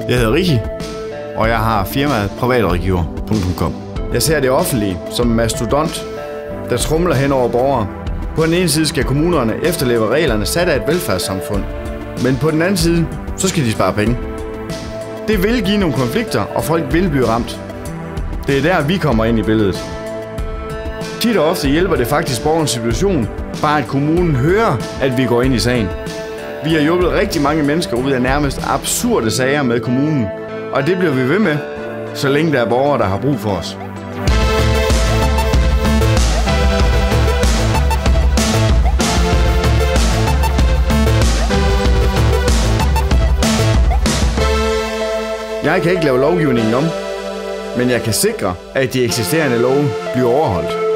Jeg hedder Ricky, og jeg har firmaet privatrådgiver.com. Jeg ser det offentlige som en mastodont, der tromler hen over borgere. På den ene side skal kommunerne efterleve reglerne sat af et velfærdssamfund, men på den anden side, så skal de spare penge. Det vil give nogle konflikter, og folk vil blive ramt. Det er der, vi kommer ind i billedet. Tit og ofte hjælper det faktisk borgerens situation, bare at kommunen hører, at vi går ind i sagen. Vi har hjulpet rigtig mange mennesker ud af nærmest absurde sager med kommunen, og det bliver vi ved med, så længe der er borgere, der har brug for os. Jeg kan ikke lave lovgivningen om, men jeg kan sikre, at de eksisterende love bliver overholdt.